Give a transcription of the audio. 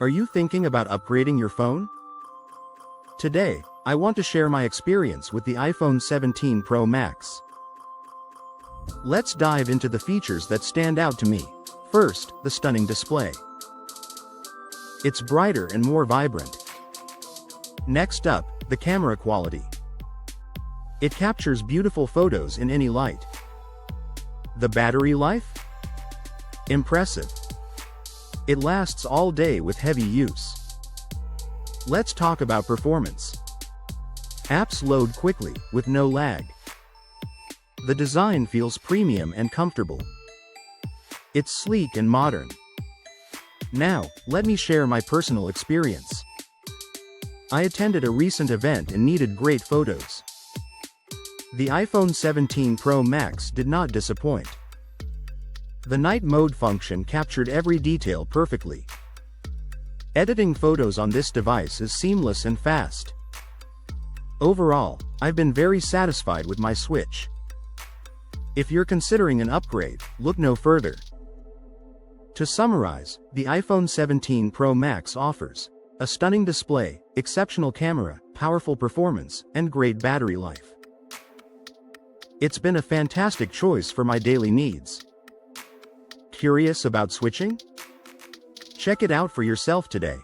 Are you thinking about upgrading your phone? Today, I want to share my experience with the iPhone 17 Pro Max. Let's dive into the features that stand out to me. First, the stunning display. It's brighter and more vibrant. Next up, the camera quality. It captures beautiful photos in any light. The battery life? Impressive. It lasts all day with heavy use. Let's talk about performance. Apps load quickly, with no lag. The design feels premium and comfortable. It's sleek and modern. Now, let me share my personal experience. I attended a recent event and needed great photos. The iPhone 17 Pro Max did not disappoint. The night mode function captured every detail perfectly. Editing photos on this device is seamless and fast. Overall, I've been very satisfied with my Switch. If you're considering an upgrade, look no further. To summarize, the iPhone 17 Pro Max offers a stunning display, exceptional camera, powerful performance, and great battery life. It's been a fantastic choice for my daily needs. Curious about switching? Check it out for yourself today.